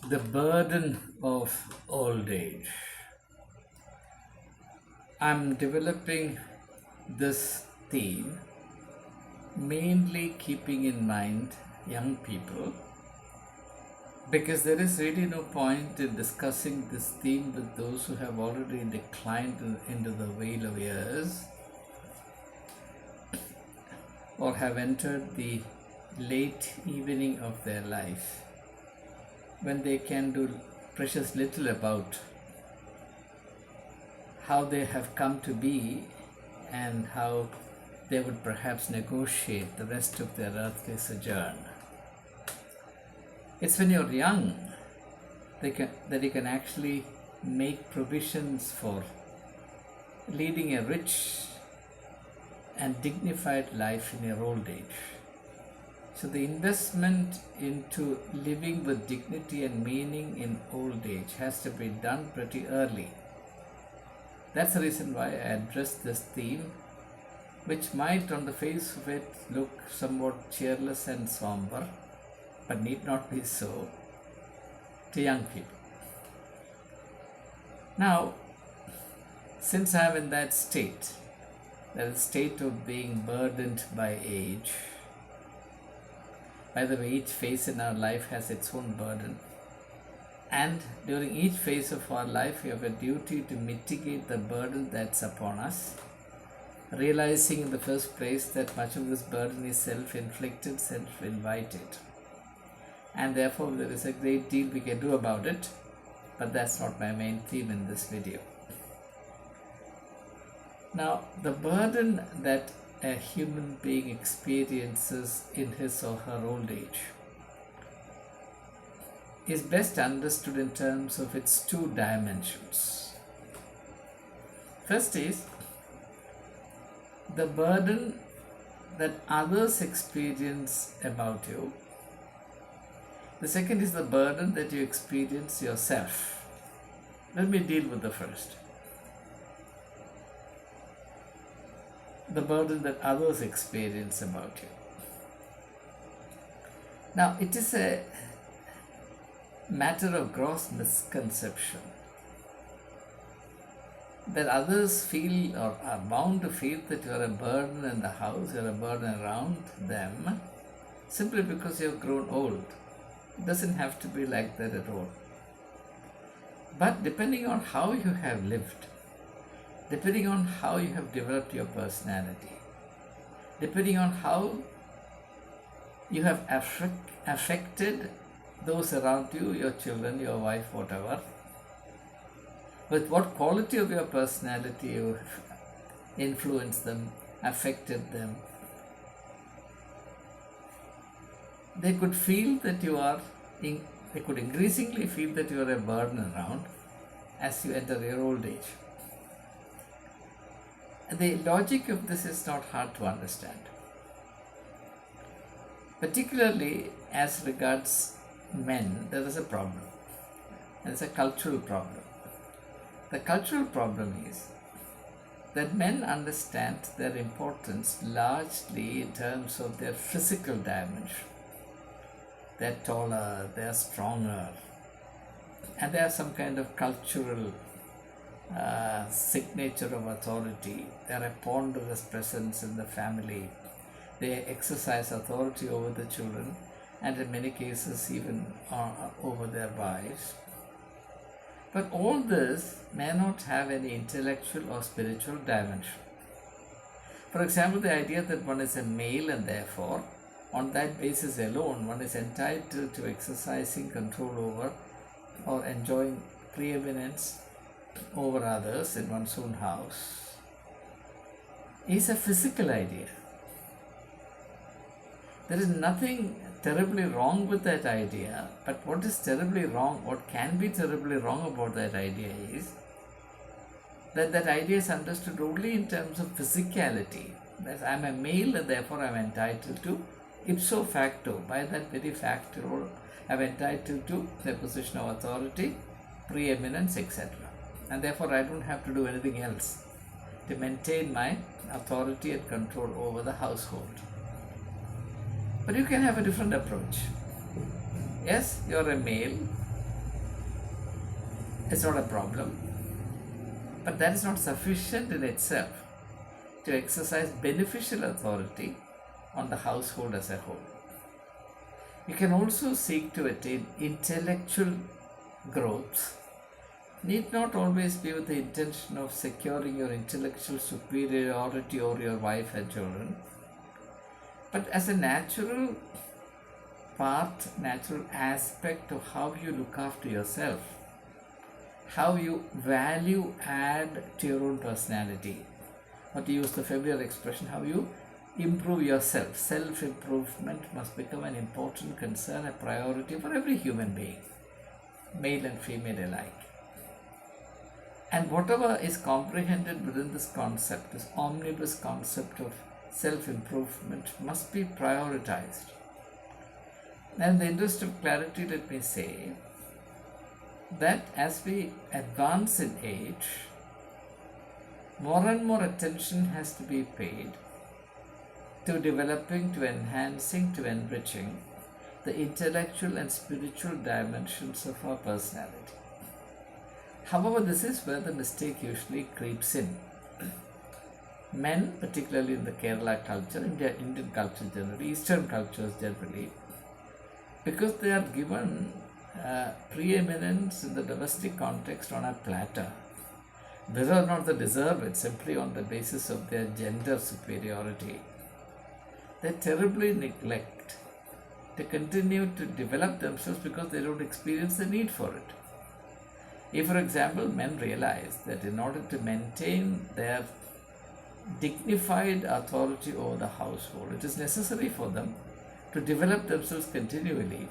The burden of old age. I'm developing this theme mainly keeping in mind young people because there is really no point in discussing this theme with those who have already declined into the vale of years or have entered the late evening of their life when they can do precious little about how they have come to be and how they would perhaps negotiate the rest of their earthly sojourn. It's when you're young that you can actually make provisions for leading a rich and dignified life in your old age. So the investment into living with dignity and meaning in old age has to be done pretty early. That's the reason why I addressed this theme, which might on the face of it look somewhat cheerless and somber, but need not be so to young people. Now, since I am in that state of being burdened by age, by the way, each phase in our life has its own burden. And during each phase of our life, we have a duty to mitigate the burden that's upon us, realizing in the first place that much of this burden is self-inflicted, self-invited. And therefore, there is a great deal we can do about it, but that's not my main theme in this video. Now, the burden that a human being experiences in his or her old age is best understood in terms of its two dimensions. First is the burden that others experience about you. The second is the burden that you experience yourself. Let me deal with the first. The burden that others experience about you. Now, it is a matter of gross misconception that others feel or are bound to feel that you are a burden in the house, you are a burden around them, simply because you have grown old. It doesn't have to be like that at all. But depending on how you have lived, depending on how you have developed your personality, depending on how you have affected those around you, your children, your wife, whatever, with what quality of your personality you have influenced them, affected them, they could feel that they could increasingly feel that you are a burden around as you enter your old age. And the logic of this is not hard to understand, particularly as regards men. There is a problem. There is a cultural problem. The cultural problem is that men understand their importance largely in terms of their physical dimension. They're taller, they're stronger, and they have some kind of cultural signature of authority. They're a ponderous presence in the family. They exercise authority over the children and in many cases even over their wives. But all this may not have any intellectual or spiritual dimension. For example, the idea that one is a male and therefore on that basis alone one is entitled to exercising control over or enjoying preeminence over others in one's own house is a physical idea. There is nothing terribly wrong with that idea, but what is terribly wrong, what can be terribly wrong about that idea is that that idea is understood only in terms of physicality. That I am a male and therefore I am entitled to, ipso facto, by that very fact, I am entitled to the position of authority, preeminence, etc. And therefore I don't have to do anything else to maintain my authority and control over the household. But you can have a different approach. Yes, you are a male, It's not a problem. But that is not sufficient in itself to exercise beneficial authority on the household as a whole. You can also seek to attain intellectual growth, need not always be with the intention of securing your intellectual superiority over your wife and children, but as a natural part, natural aspect of how you look after yourself, how you value add to your own personality, or to use the familiar expression, how you improve yourself. Self-improvement must become an important concern, a priority for every human being, male and female alike. And whatever is comprehended within this concept, this omnibus concept of self-improvement, must be prioritized. And in the interest of clarity, let me say that as we advance in age, more and more attention has to be paid to developing, to enhancing, to enriching the intellectual and spiritual dimensions of our personality. However, this is where the mistake usually creeps in. Men, particularly in the Kerala culture, Indian culture generally, Eastern cultures generally, because they are given preeminence in the domestic context on a platter, whether or not they deserve it simply on the basis of their gender superiority, they terribly neglect to continue to develop themselves because they don't experience the need for it. If, for example, men realize that in order to maintain their dignified authority over the household, it is necessary for them to develop themselves continually,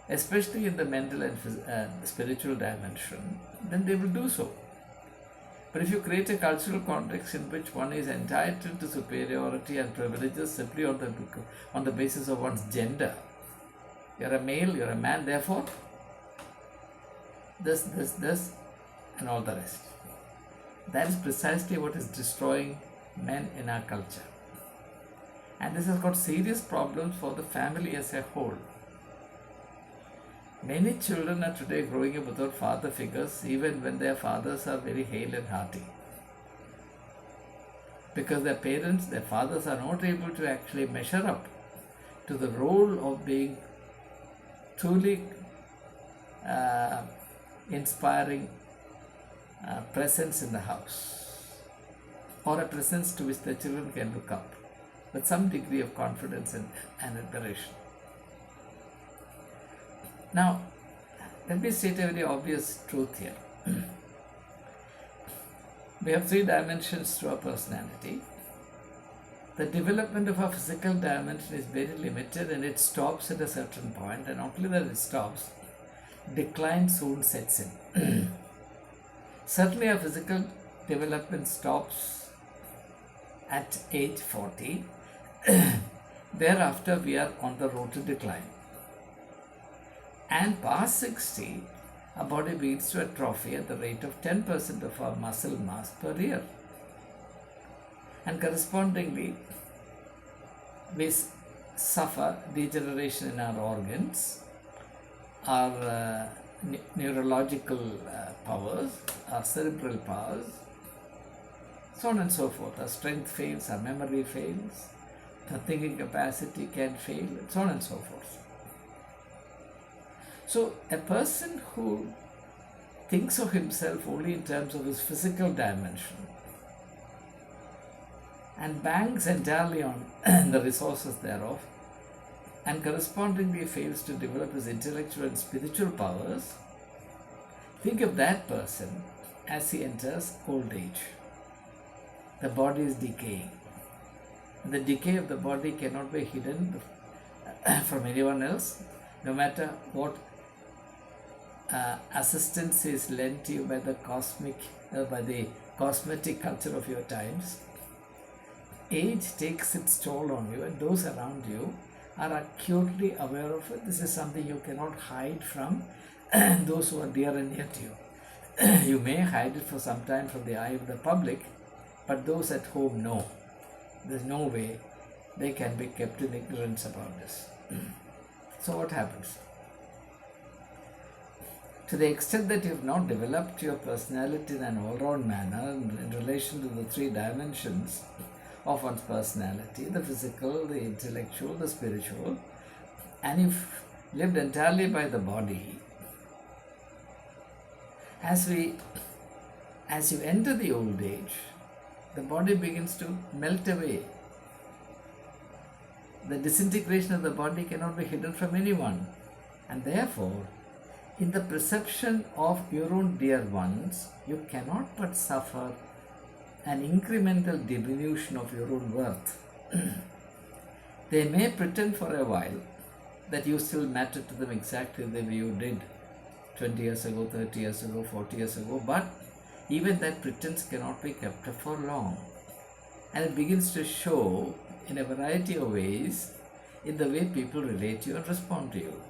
especially in the mental and spiritual dimension, then they will do so. But if you create a cultural context in which one is entitled to superiority and privileges simply on the basis of one's gender, you're a male, you're a man, therefore this, and all the rest. That is precisely what is destroying men in our culture. And this has got serious problems for the family as a whole. Many children are today growing up without father figures, even when their fathers are very hale and hearty. Because their parents, their fathers are not able to actually measure up to the role of being truly inspiring presence in the house, or a presence to which the children can look up with some degree of confidence and admiration. Now, let me state a very obvious truth here. We have three dimensions to our personality. The development of our physical dimension is very limited and it stops at a certain point, and not only that it stops, decline soon sets in. Certainly our physical development stops at age 40. Thereafter we are on the road to decline. And past 60, our body begins to atrophy at the rate of 10% of our muscle mass per year. And correspondingly, we suffer degeneration in our organs, our neurological powers, our cerebral powers, so on and so forth. Our strength fails, our memory fails, our thinking capacity can fail, and so on and so forth. So a person who thinks of himself only in terms of his physical dimension and banks entirely on the resources thereof, and correspondingly fails to develop his intellectual and spiritual powers, think of that person as he enters old age. The body is decaying. And the decay of the body cannot be hidden from anyone else, no matter what assistance is lent to you by the cosmetic culture of your times. Age takes its toll on you, and those around you are acutely aware of it. This is something you cannot hide from those who are dear and near to you. You may hide it for some time from the eye of the public, but those at home know. There's no way they can be kept in ignorance about this. So what happens? To the extent that you have not developed your personality in an all-round manner in relation to the three dimensions of one's personality, the physical, the intellectual, the spiritual, and you've lived entirely by the body, as you enter the old age, the body begins to melt away. The disintegration of the body cannot be hidden from anyone, and therefore, in the perception of your own dear ones, you cannot but suffer an incremental diminution of your own worth. They may pretend for a while that you still matter to them exactly the way you did 20 years ago, 30 years ago, 40 years ago, but even that pretense cannot be kept up for long. And it begins to show in a variety of ways in the way people relate to you and respond to you.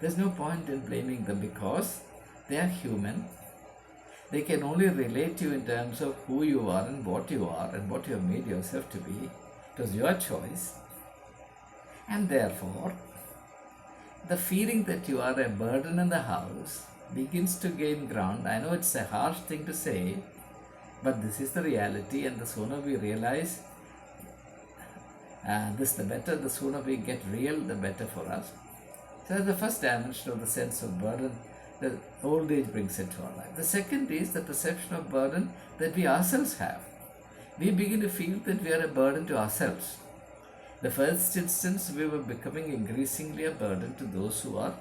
There's no point in blaming them because they are human. They can only relate to you in terms of who you are and what you have made yourself to be. It was your choice. And therefore, the feeling that you are a burden in the house begins to gain ground. I know it's a harsh thing to say, but this is the reality, and the sooner we realize this, the better. The sooner we get real, the better for us. So that's the first dimension of the sense of burden that old age brings into our life. The second is the perception of burden that we ourselves have. We begin to feel that we are a burden to ourselves. The first instance, we were becoming increasingly a burden to those who are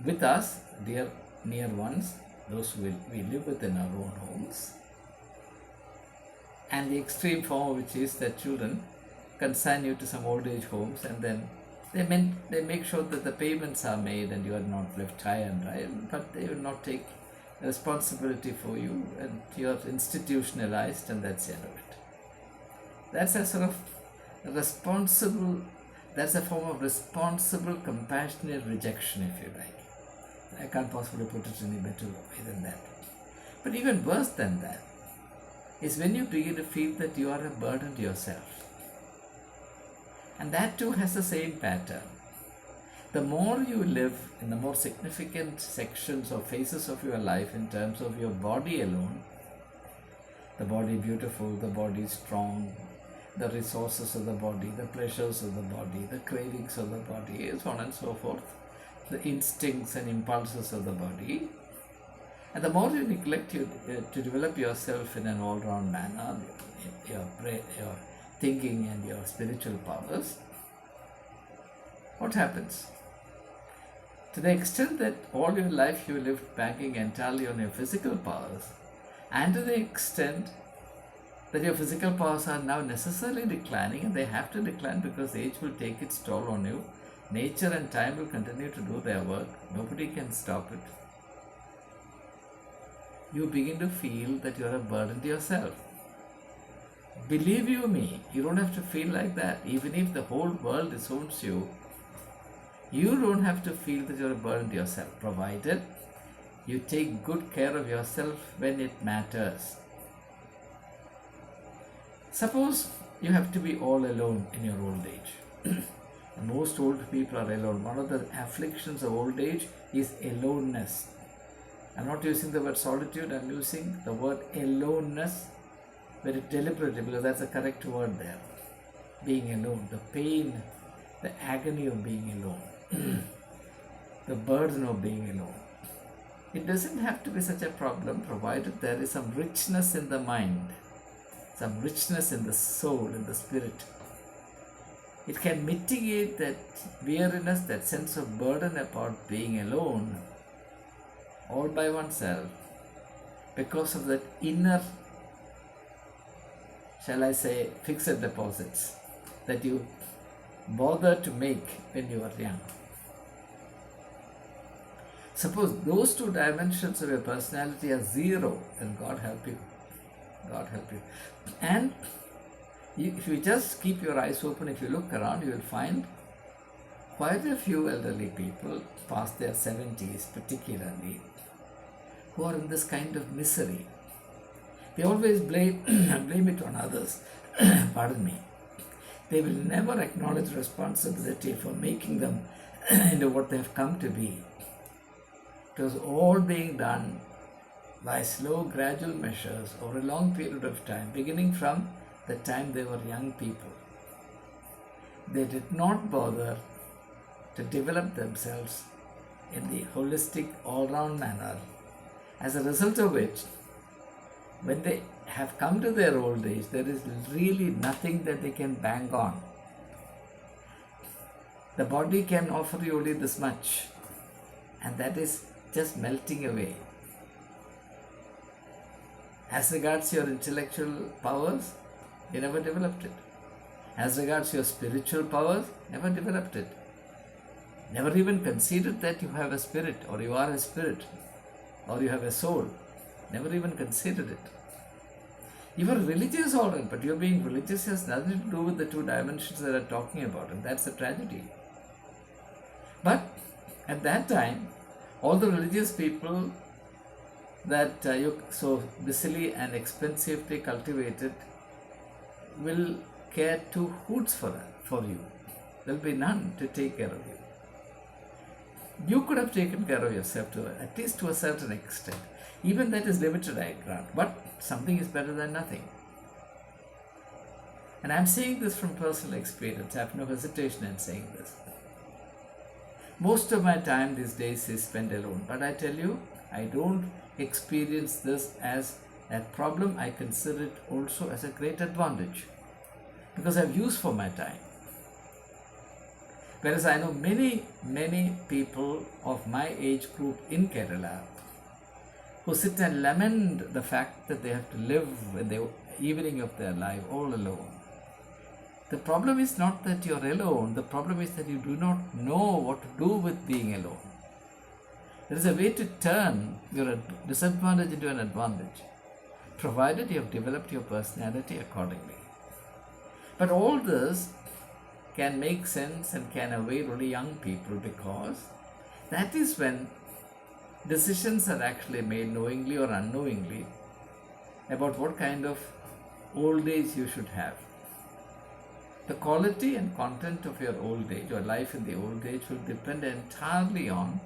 with us, dear near ones, those who we live with in our own homes. And the extreme form of which is that children consign you to some old age homes, and then they make sure that the payments are made and you are not left high and dry, but they will not take responsibility for you, and you are institutionalized, and that's the end of it. That's a sort of that's a form of responsible, compassionate rejection, if you like. I can't possibly put it any better way than that. But even worse than that is when you begin to feel that you are a burden to yourself. And that too has the same pattern. The more you live in the more significant sections or phases of your life in terms of your body alone, the body beautiful, the body strong, the resources of the body, the pleasures of the body, the cravings of the body, so on and so forth, the instincts and impulses of the body. And the more you neglect to develop yourself in an all-round manner, your thinking and your spiritual powers, what happens? To the extent that all your life you lived banking entirely on your physical powers, and to the extent that your physical powers are now necessarily declining, and they have to decline because age will take its toll on you. Nature and time will continue to do their work. Nobody can stop it. You begin to feel that you are a burden to yourself. Believe you me, you don't have to feel like that. Even if the whole world disowns you, you don't have to feel that you're a burden to yourself, provided you take good care of yourself when it matters. Suppose you have to be all alone in your old age. Most old people are alone. One of the afflictions of old age is aloneness. I'm not using the word solitude, I'm using the word aloneness very deliberately because that's the correct word there. Being alone, the pain, the agony of being alone, the burden of being alone. It doesn't have to be such a problem provided there is some richness in the mind, some richness in the soul, in the spirit. It can mitigate that weariness, that sense of burden about being alone, all by oneself, because of that inner, shall I say, fixed deposits that you bother to make when you are young. Suppose those two dimensions of your personality are zero, then God help you. God help you. And if you just keep your eyes open, if you look around, you will find quite a few elderly people past their 70s particularly who are in this kind of misery. They always blame it on others. Pardon me. They will never acknowledge responsibility for making them into what they have come to be. It was all being done by slow, gradual measures over a long period of time, beginning from the time they were young people. They did not bother to develop themselves in the holistic, all-round manner, as a result of which, when they have come to their old age, there is really nothing that they can bang on. The body can offer you only this much, and that is just melting away. As regards your intellectual powers, you never developed it. As regards your spiritual powers, never developed it. Never even considered that you have a spirit, or you are a spirit, or you have a soul. Never even considered it. You are religious, all right, but your being religious has nothing to do with the two dimensions that I'm talking about, and that's a tragedy. But at that time, all the religious people that you so busily and expensively cultivated will care two hoots for you. There will be none to take care of you. You could have taken care of yourself at least to a certain extent. Even that is limited, I grant, but something is better than nothing. And I'm saying this from personal experience. I have no hesitation in saying this. Most of my time these days is spent alone, but I tell you, I don't experience this as a problem. I consider it also as a great advantage, because I have use for my time. Whereas I know many people of my age group in Kerala who sit and lament the fact that they have to live in the evening of their life all alone. The problem is not that you're alone, the problem is that you do not know what to do with being alone. There is a way to turn your disadvantage into an advantage, provided you have developed your personality accordingly. But all this can make sense and can avail only young people, because that is when decisions are actually made knowingly or unknowingly about what kind of old age you should have. The quality and content of your old age or life in the old age will depend entirely on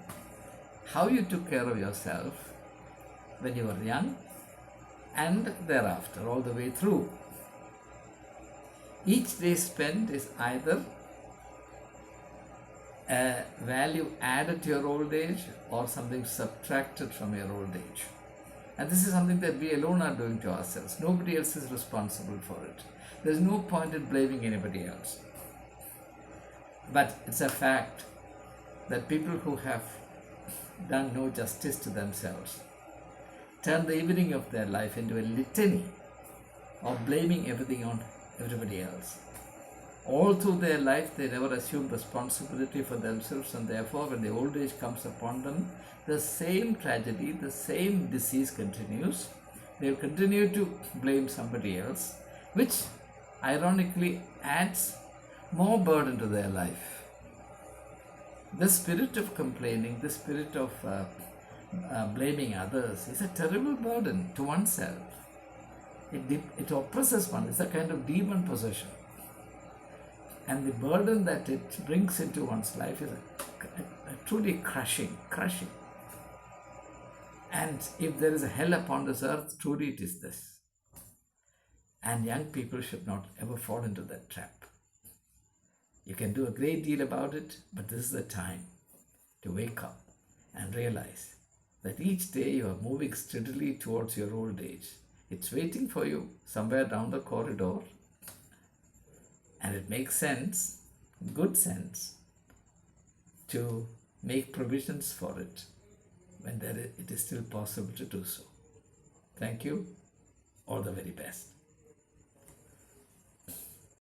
how you took care of yourself when you were young and thereafter, all the way through. Each day spent is either a value added to your old age or something subtracted from your old age. And this is something that we alone are doing to ourselves. Nobody else is responsible for it. There's no point in blaming anybody else. But it's a fact that people who have done no justice to themselves turn the evening of their life into a litany of blaming everything on everybody else. All through their life, they never assume responsibility for themselves, and therefore, when the old age comes upon them, the same tragedy, the same disease continues. They will continue to blame somebody else, which ironically adds more burden to their life. The spirit of complaining, the spirit of blaming others is a terrible burden to oneself. It oppresses one. It's a kind of demon possession. And the burden that it brings into one's life is a truly crushing. And if there is a hell upon this earth, truly it is this. And young people should not ever fall into that trap. You can do a great deal about it, but this is the time to wake up and realize that each day you are moving steadily towards your old age. It's waiting for you somewhere down the corridor, and it makes sense, good sense, to make provisions for it when it is still possible to do so. Thank you. All the very best.